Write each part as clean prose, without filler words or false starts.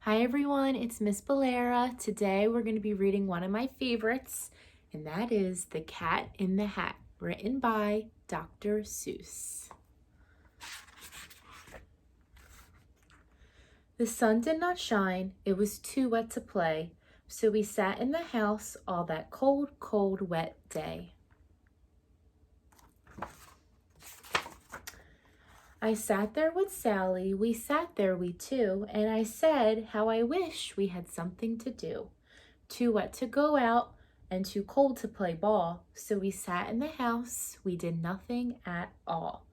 Hi everyone, it's Miss Balara. Today we're going to be reading one of my favorites, and that is The Cat in the Hat, written by Dr. Seuss. The sun did not shine, it was too wet to play, so we sat in the house all that cold, cold, wet day. I sat there with Sally, we sat there we two, and I said how I wish we had something to do. Too wet to go out and too cold to play ball, so we sat in the house, we did nothing at all.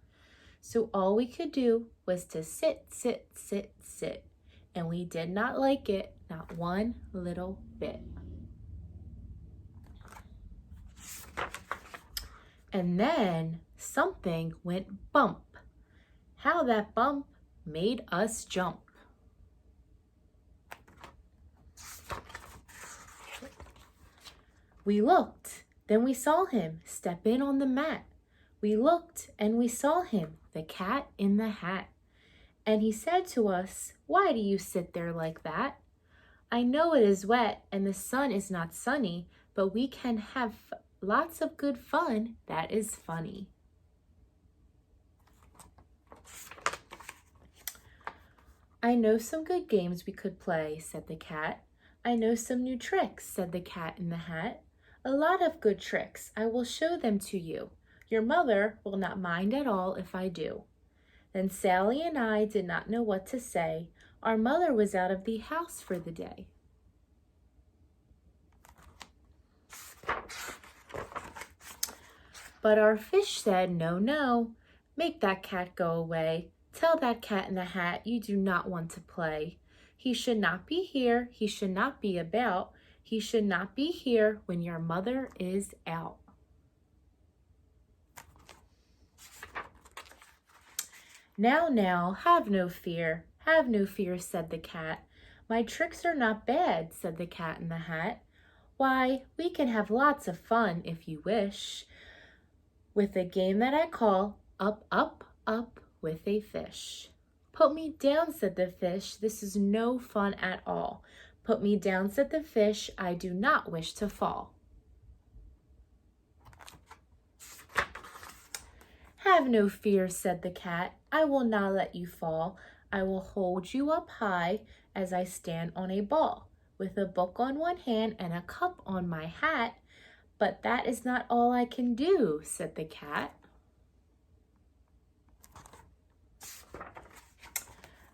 So all we could do was to sit, sit, sit, sit, and we did not like it, not one little bit. And then something went bump. How that bump made us jump. We looked, then we saw him step in on the mat. We looked and we saw him, the cat in the hat. And he said to us, "Why do you sit there like that? I know it is wet and the sun is not sunny, but we can have lots of good fun that is funny." "I know some good games we could play," said the cat. "I know some new tricks," said the cat in the hat. "A lot of good tricks. I will show them to you. Your mother will not mind at all if I do." Then Sally and I did not know what to say. Our mother was out of the house for the day. But our fish said, "No, no, make that cat go away. Tell that cat in the hat you do not want to play. He should not be here, he should not be about. He should not be here when your mother is out." Now, have no fear, said the cat. "My tricks are not bad," said the cat in the hat. "Why, we can have lots of fun if you wish, with a game that I call Up, Up, Up with a Fish." "Put me down," said the fish. "This is no fun at all." "Put me down," said the fish. "I do not wish to fall." "Have no fear," said the cat. "I will not let you fall. I will hold you up high as I stand on a ball, with a book on one hand and a cup on my hat. But that is not all I can do," said the cat.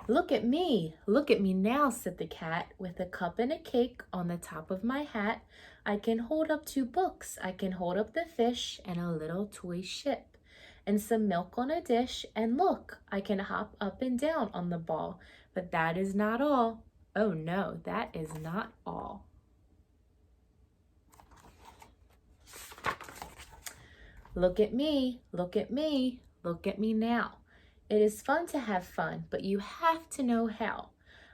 Look at me now," said the cat, "with a cup and a cake on the top of my hat. I can hold up 2 books, I can hold up the fish and a little toy ship, and some milk on a dish, and look, I can hop up and down on the ball. But that is not all. Oh no, that is not all." Look at me now. It is fun to have fun, but you have to know how.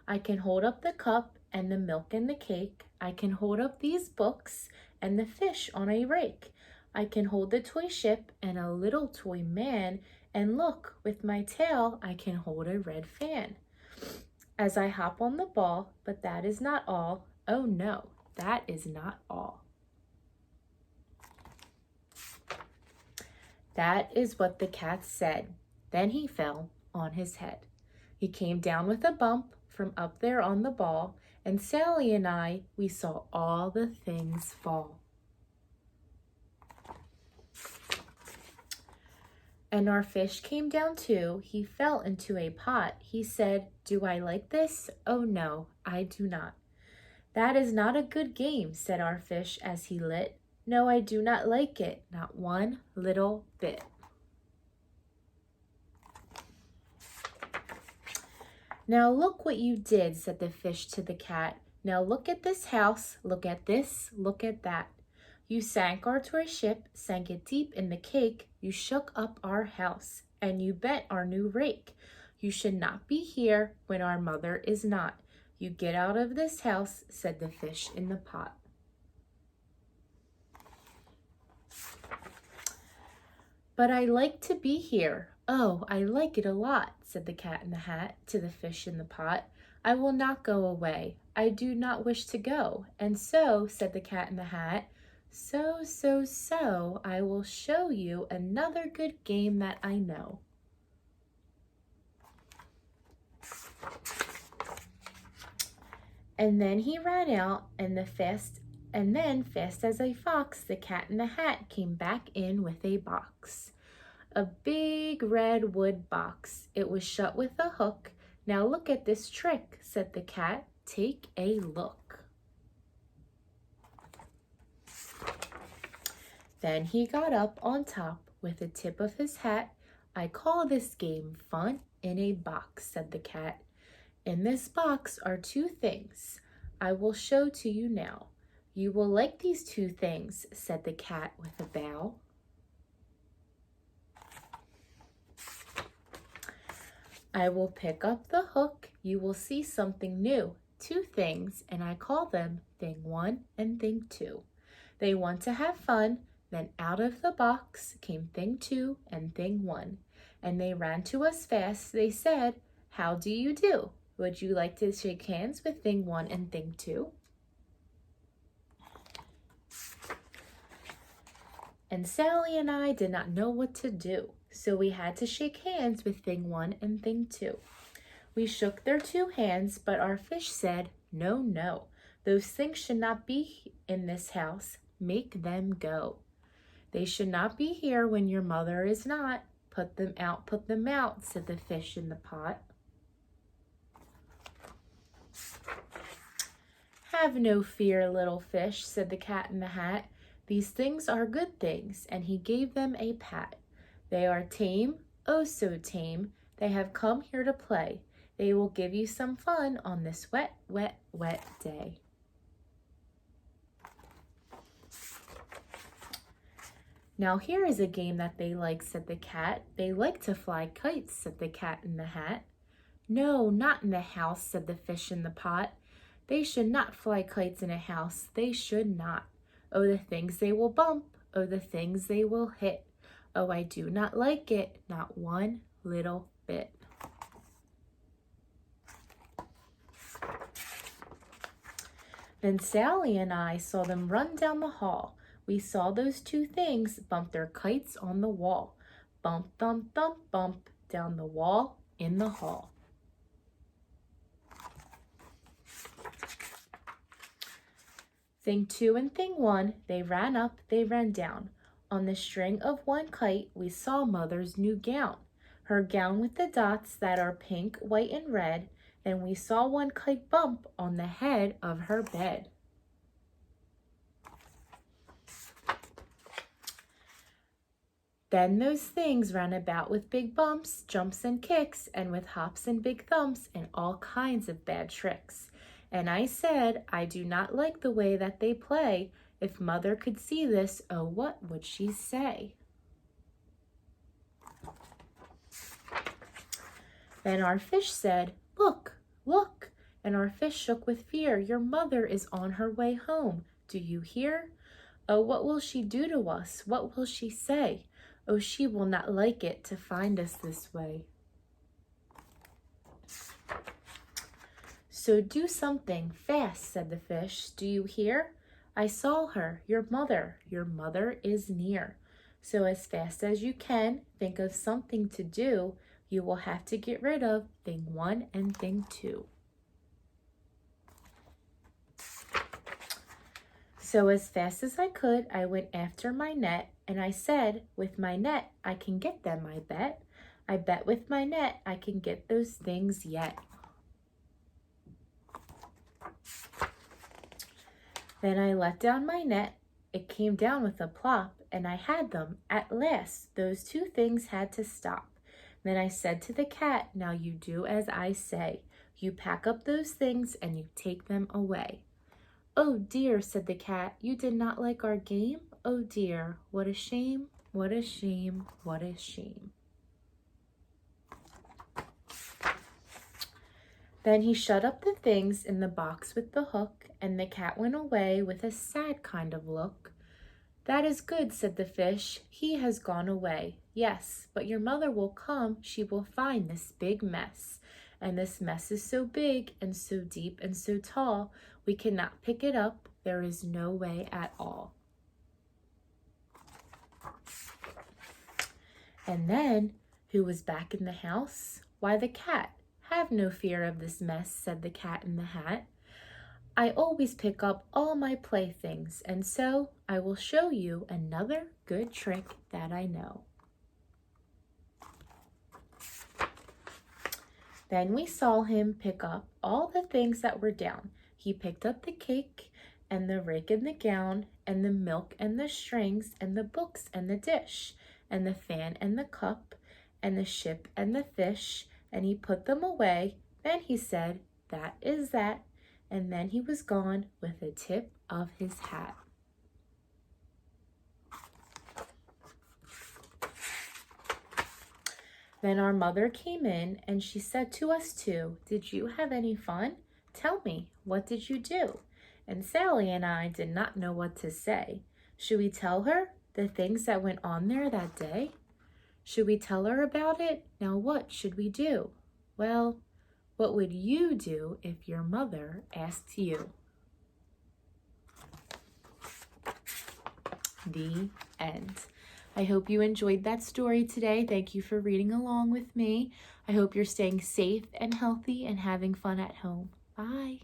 I can hold up the cup and the milk and the cake. I can hold up these books and the fish on a rake. I can hold the toy ship and a little toy man. And look, with my tail, I can hold a red fan as I hop on the ball. But that is not all. Oh no, that is not all. That is what the cat said. Then he fell on his head. He came down with a bump from up there on the ball, and Sally and I, we saw all the things fall. And our fish came down too. He fell into a pot. He said, "Do I like this? Oh no, I do not." "That is not a good game," said our fish as he lit. "No, I do not like it, not one little bit." "Now look what you did," said the fish to the cat. "Now look at this house, look at this, look at that. You sank our toy ship, sank it deep in the cake. You shook up our house, and you bent our new rake. You should not be here when our mother is not. You get out of this house," said the fish in the pot. "But I like to be here. Oh, I like it a lot," said the cat in the hat to the fish in the pot. I will not go away. I do not wish to go. And so, said the Cat in the Hat, so, I will show you another good game that I know. And then he ran out, and then fast as a fox, the Cat in the Hat came back in with a box. A big red wood box. It was shut with a hook. Now look at this trick, said the cat. Take a look. Then he got up on top with the tip of his hat. I call this game fun in a box, said the cat. In this box are two things I will show to you now. You will like these two things, said the cat with a bow. I will pick up the hook. You will see something new. Two things, and I call them thing one and thing two. They want to have fun. Then out of the box came thing two and thing one. And they ran to us fast. They said, how do you do? Would you like to shake hands with thing one and thing two? And Sally and I did not know what to do, so we had to shake hands with thing one and thing two. We shook their two hands, but our fish said, no, no, those things should not be in this house. Make them go. They should not be here when your mother is not. Put them out, said the fish in the pot. Have no fear, little fish, said the Cat in the Hat. These things are good things, and he gave them a pat. They are tame, oh so tame. They have come here to play. They will give you some fun on this wet, wet, wet day. Now here is a game that they like, said the cat. They like to fly kites, said the Cat in the Hat. No, not in the house, said the fish in the pot. They should not fly kites in a house. They should not. Oh, the things they will bump. Oh, the things they will hit. Oh, I do not like it, not one little bit. Then Sally and I saw them run down the hall. We saw those two things bump their kites on the wall. Bump, thump, thump, bump, down the wall in the hall. Thing two and thing one, they ran up, they ran down. On the string of one kite, we saw Mother's new gown. Her gown with the dots that are pink, white, and red. And we saw one kite bump on the head of her bed. Then those things ran about with big bumps, jumps, and kicks, and with hops and big thumps, and all kinds of bad tricks. And I said, I do not like the way that they play. If Mother could see this, oh, what would she say? Then our fish said, look, look. And our fish shook with fear. Your mother is on her way home. Do you hear? Oh, what will she do to us? What will she say? Oh, she will not like it to find us this way. So do something fast, said the fish. Do you hear? I saw her, your mother is near. So as fast as you can, think of something to do. You will have to get rid of thing one and thing two. So as fast as I could, I went after my net, and I said, with my net, I can get them, I bet. I bet with my net, I can get those things yet. Then I let down my net. It came down with a plop, and I had them. At last, those two things had to stop. Then I said to the cat, now you do as I say. You pack up those things, and you take them away. Oh dear, said the cat, you did not like our game? Oh dear, what a shame, what a shame, what a shame. Then he shut up the things in the box with the hook, and the cat went away with a sad kind of look. That is good, said the fish. He has gone away. Yes, but your mother will come. She will find this big mess. And this mess is so big and so deep and so tall, we cannot pick it up. There is no way at all. And then, who was back in the house? Why, the cat. Have no fear of this mess, said the cat in the hat. I always pick up all my playthings, and so I will show you another good trick that I know. Then we saw him pick up all the things that were down. He picked up the cake and the rake and the gown and the milk and the strings and the books and the dish and the fan and the cup and the ship and the fish, and he put them away. Then he said, "That is that," and then he was gone with the tip of his hat. Then our mother came in and she said to us too, "Did you have any fun? Tell me, what did you do?" And Sally and I did not know what to say. Should we tell her the things that went on there that day? Should we tell her about it? Now what should we do? Well, what would you do if your mother asked you? The end. I hope you enjoyed that story today. Thank you for reading along with me. I hope you're staying safe and healthy and having fun at home. Bye.